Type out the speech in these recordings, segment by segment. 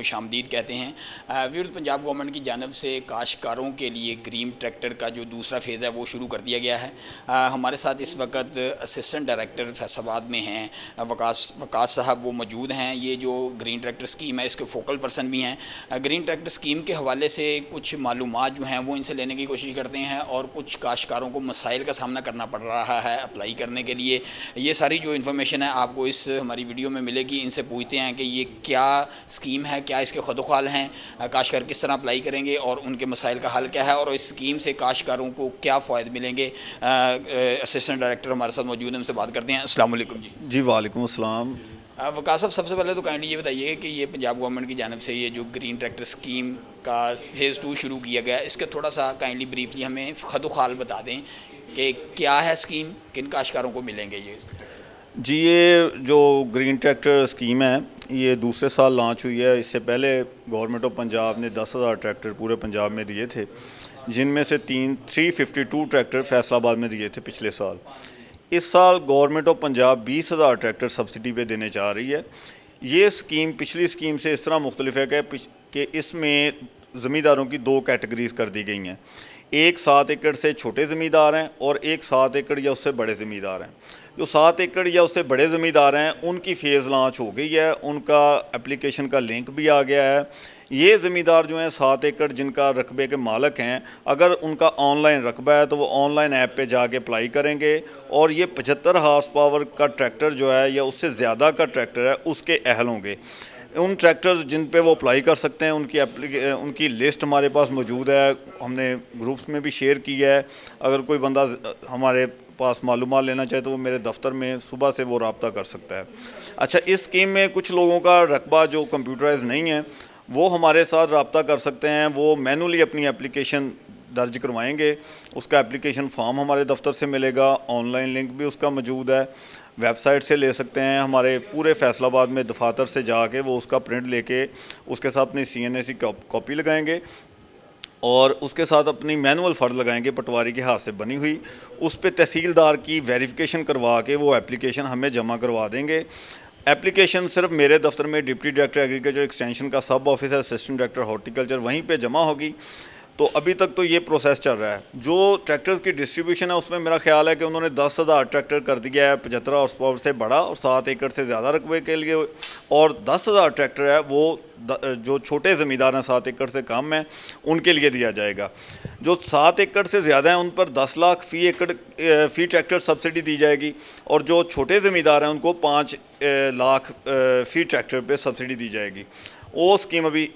खुशामदीद कहते हैं। Viewers, Punjab government की जानिब से काश्तकारों के लिए ग्रीन ट्रैक्टर का जो दूसरा फेज़ है वो शुरू कर दिया गया है। हमारे साथ इस वक्त असिस्टेंट डायरेक्टर फैसलाबाद में हैं वकास साहब, वो मौजूद हैं। ये जो ग्रीन ट्रैक्टर स्कीम है इसके फोकल पर्सन भी हैं। ग्रीन ट्रैक्टर स्कीम के हवाले से कुछ मालूमात जो हैं वो इनसे लेने की कोशिश करते हैं और कुछ काश्तकारों को मसाइल का सामना करना पड़ रहा है अप्लाई करने के लिए। ये सारी जो इन्फॉर्मेशन है आपको इस हमारी वीडियो में मिलेगी। इनसे पूछते हैं कि ये क्या स्कीम है, क्या इसके खुदखाल हैं, काश्तकार किस तरह अप्लाई करेंगे और उनके मसाइल का हल क्या है और इस स्कीम से काश्तकारों को क्या फ़ायदे मिलेंगे। असिस्टेंट डायरेक्टर हमारे साथ मौजूद हैं, उनसे बात करते हैं। अस्सलाम वालेकुम जी। जी वालेकुम अस्सलाम। वकास साहब, सबसे पहले तो काइंडली ये बताइए कि ये पंजाब गवर्नमेंट की जानिब से ये जो ग्रीन ट्रैक्टर स्कीम का फ़ेज़ 2 शुरू किया गया है, इसका थोड़ा सा काइंडली ब्रीफली हमें खुदखाल बता दें कि क्या है स्कीम, किन काश्तकारों को मिलेंगे ये। जी, ये जो ग्रीन ट्रैक्टर स्कीम है ये दूसरे साल लॉन्च हुई है। इससे पहले गवर्नमेंट ऑफ पंजाब ने 10,000 ट्रैक्टर पूरे पंजाब में दिए थे, जिनमें से 352 ट्रैक्टर फैसलाबाद में दिए थे पिछले साल। इस साल government of Punjab 20,000 tractor subsidy पे देने जा रही है। ये स्कीम पिछली स्कीम से इस तरह मुख्तलिफ है कि इसमें ज़मींदारों की 2 कैटेगरीज कर दी गई हैं। एक 7 एकड़ से छोटे ज़मींदार हैं और एक 7 एकड़ या उससे बड़े ज़मींदार हैं। जो 7 एकड़ या उससे बड़े ज़मींदार हैं उनकी फ़ेज़ लॉन्च हो गई है, उनका एप्लीकेशन का लिंक भी आ गया है। ये ज़मींदार जो हैं 7 एकड़ जिनका रकबे के मालक हैं, अगर उनका ऑनलाइन रकबा है तो वो ऑनलाइन ऐप पे जाके अप्लाई करेंगे और ये 75 हार्स पावर का ट्रैक्टर जो है या उससे ज़्यादा का ट्रैक्टर है उसके अहल होंगे। उन ट्रैक्टर्स जिन पे वो अप्लाई कर सकते हैं उनकी लिस्ट हमारे पास मौजूद है, हमने ग्रुप्स में भी शेयर की है। अगर कोई बंदा हमारे पास मालूमात लेना चाहे तो वो मेरे दफ्तर में सुबह से वो रब्ता कर सकता है। अच्छा, इस स्कीम में कुछ लोगों का रकबा जो कंप्यूटराइज नहीं है वो हमारे साथ रब्ता कर सकते हैं। वो मैनुअली अपनी एप्लीकेशन दर्ज करवाएंगे, उसका एप्लीकेशन फॉर्म हमारे दफ्तर से मिलेगा, ऑनलाइन लिंक भी उसका मौजूद है, वेबसाइट से ले सकते हैं। हमारे पूरे फैसलाबाद में दफातर से जाके वो उसका प्रिंट लेके उसके साथ अपनी CNAC कॉपी लगाएंगे और उसके साथ अपनी मैनुअल फ़र्द लगाएंगे पटवारी के हाथ से बनी हुई। उस पर तहसीलदार की वेरिफिकेशन करवा के वो एप्लीकेशन हमें जमा करवा देंगे। एप्लीकेशन सिर्फ मेरे दफ्तर में डिप्टी डायरेक्टर एग्रीकल्चर एक्सटेंशन का सब ऑफिस है, असिस्टेंट डायरेक्टर हॉर्टिकल्चर, वहीं पे जमा होगी। तो अभी तक तो ये प्रोसेस चल रहा है। जो ट्रैक्टर्स की डिस्ट्रीब्यूशन है उसमें मेरा ख्याल है कि उन्होंने 10,000 ट्रैक्टर कर दिया है 75 हॉर्स पावर से बड़ा और 7 एकड़ से ज़्यादा रकबे के लिए, और 10,000 ट्रैक्टर है वो जो छोटे ज़मींदार हैं 7 एकड़ से कम हैं उनके लिए दिया जाएगा। जो 7 एकड़ से ज़्यादा हैं उन पर 10 लाख फ़ी ट्रैक्टर सब्सिडी दी जाएगी और जो छोटे ज़मींदार हैं उनको 5 लाख फ़ी ट्रैक्टर पे सब्सिडी दी जाएगी। वो स्कीम अभी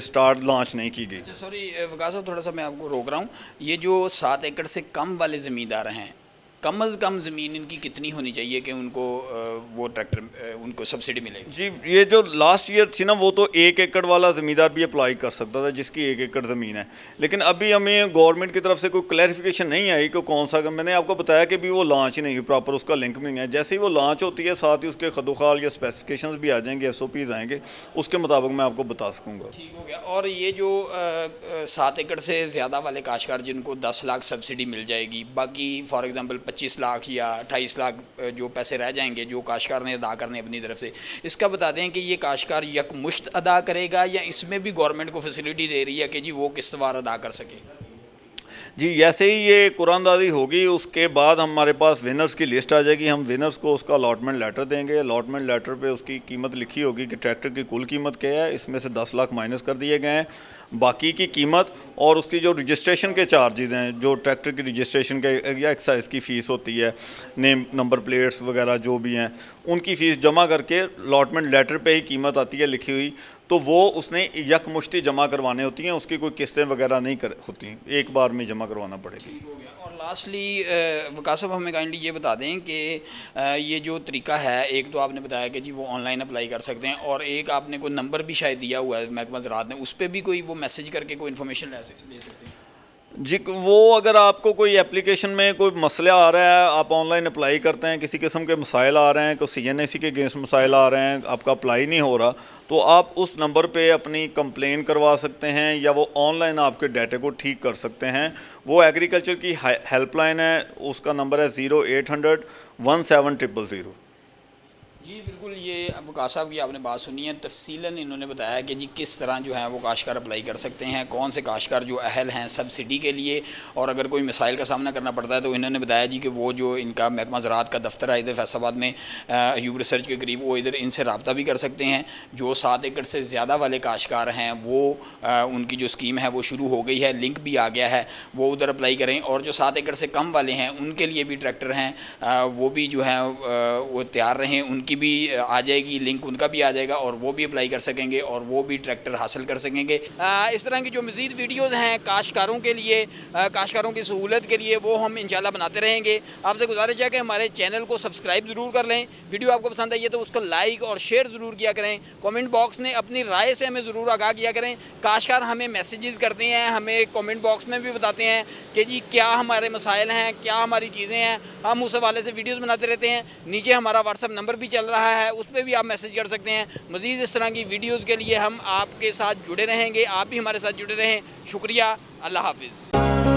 स्टार्ट लॉन्च नहीं की गई। अच्छा, सॉरी वकास साहब, थोड़ा सा मैं आपको रोक रहा हूँ। ये जो 7 एकड़ से कम वाले ज़मींदार हैं, कम अज़ कम ज़मीन इनकी कितनी होनी चाहिए कि उनको वो ट्रैक्टर उनको सब्सिडी मिलेगी? जी, ये जो लास्ट ईयर थी ना वो तो 1 एकड़ वाला ज़मींदार भी अप्लाई कर सकता था जिसकी 1 एकड़ ज़मीन है, लेकिन अभी हमें गवर्नमेंट की तरफ से कोई क्लैरिफिकेशन नहीं आई कि कौन सा। मैंने आपको बताया कि भी वो लॉन्च ही नहीं हुई प्रॉपर, उसका लिंक भी नहीं है। जैसे ही वो लॉन्च होती है साथ ही उसके खदोखाल या स्पेसिफिकेशन भी आ जाएंगे, SOPs आएंगे, उसके मुताबिक मैं आपको बता सकूँगा। ठीक हो गया। और ये जो 7 एकड़ से ज़्यादा वाले काश्तकार जिनको 10 लाख सब्सिडी मिल जाएगी, बाकी फॉर एग्जांपल 25 लाख या 28 लाख जो पैसे रह जाएंगे जो काश्तकार ने अदा करने अपनी तरफ से, इसका बता दें कि ये काश्तकार यकमुश्त अदा करेगा या इसमें भी गवर्नमेंट को फैसिलिटी दे रही है कि जी वो किस्तवार अदा कर सके? जी, जैसे ही ये कुरानदाजी होगी उसके बाद हमारे पास विनर्स की लिस्ट आ जाएगी। हम विनर्स को उसका अलॉटमेंट लेटर देंगे। अलॉटमेंट लेटर पे उसकी कीमत लिखी होगी कि ट्रैक्टर की कुल कीमत क्या है, इसमें से 10 लाख माइनस कर दिए गए हैं, बाकी की कीमत और उसकी जो रजिस्ट्रेशन के चार्जेस हैं, जो ट्रैक्टर की रजिस्ट्रेशन के या एक्साइज की फ़ीस होती है, नेम नंबर प्लेट्स वगैरह जो भी हैं, उनकी फ़ीस जमा करके अलॉटमेंट लेटर पे ही कीमत आती है लिखी हुई, तो वो उसने यकमुश्ती जमा करवाने होती हैं, उसकी कोई किस्तें वगैरह नहीं होती, एक बार में जमा करवाना पड़ेगी। और लास्टली वकास साहब, हमें काइंडली ये बता दें कि ये जो तरीका है, एक तो आपने बताया कि जी वो ऑनलाइन अप्लाई कर सकते हैं और एक आपने कोई नंबर भी शायद दिया हुआ है महकमा ज़राअत ने, उस पर भी कोई वो मैसेज करके कोई इन्फॉर्मेशन ले सकते हैं? जी, वो अगर आपको कोई एप्लीकेशन में कोई मसला आ रहा है, आप ऑनलाइन अप्लाई करते हैं, किसी किस्म के मसाइल आ रहे हैं, कोई CNAC के अगेंस्ट मसाइल आ रहे हैं, आपका अप्लाई नहीं हो रहा, तो आप उस नंबर पे अपनी कंप्लेन करवा सकते हैं या वो ऑनलाइन आपके डाटे को ठीक कर सकते हैं। वो एग्रीकल्चर की हेल्पलाइन है, उसका नंबर है 0800 17 000। जी बिल्कुल, ये अब वकास साहब की आपने बात सुनी है, तफसीलन इन्होंने बताया कि जी किस तरह जो है वो काश्तकार अप्लाई कर सकते हैं, कौन से काश्तकार जो अहल हैं सब्सिडी के लिए, और अगर कोई मिसाइल का सामना करना पड़ता है तो इन्होंने बताया जी कि वो जो इनका महकमा ज़राअत का दफ्तर है इधर फैसलाबाद में अयूब रिसर्च के करीब, वो इधर इनसे रब्ता भी कर सकते हैं। जो 7 एकड़ से ज़्यादा वाले काश्तकार हैं वो उनकी जो स्कीम है वो शुरू हो गई है, लिंक भी आ गया है, वो उधर अप्लाई करें। और जो 7 एकड़ से कम वाले हैं उनके लिए भी ट्रैक्टर हैं, वो भी जो है वो तैयार रहें, उनकी भी आ जाएगी लिंक, उनका भी आ जाएगा और वो भी अप्लाई कर सकेंगे और वो भी ट्रैक्टर हासिल कर सकेंगे। इस तरह की जो मज़ीद वीडियोज़ हैं काश्तकारों के लिए, काश्तकारों की सहूलत के लिए, वो हम इंशाल्लाह बनाते रहेंगे। आपसे गुजारिश है कि हमारे चैनल को सब्सक्राइब ज़रूर कर लें, वीडियो आपको पसंद आई है तो उसको लाइक और शेयर ज़रूर किया करें, कमेंट बॉक्स में अपनी राय से हमें ज़रूर आगाह किया करें। काश्तकार हमें मैसेजेस करते हैं, हमें कमेंट बॉक्स में भी बताते हैं कि जी क्या हमारे मसाइल हैं, क्या हमारी चीज़ें हैं, हम उस हवाले से वीडियोज़ बनाते रहते हैं। नीचे हमारा व्हाट्सअप नंबर भी चल रहा है, उस पर भी आप मैसेज कर सकते हैं। मज़ीद इस तरह की वीडियोज़ के लिए हम आपके साथ जुड़े रहेंगे, आप भी हमारे साथ जुड़े रहें। शुक्रिया, अल्लाह हाफिज़।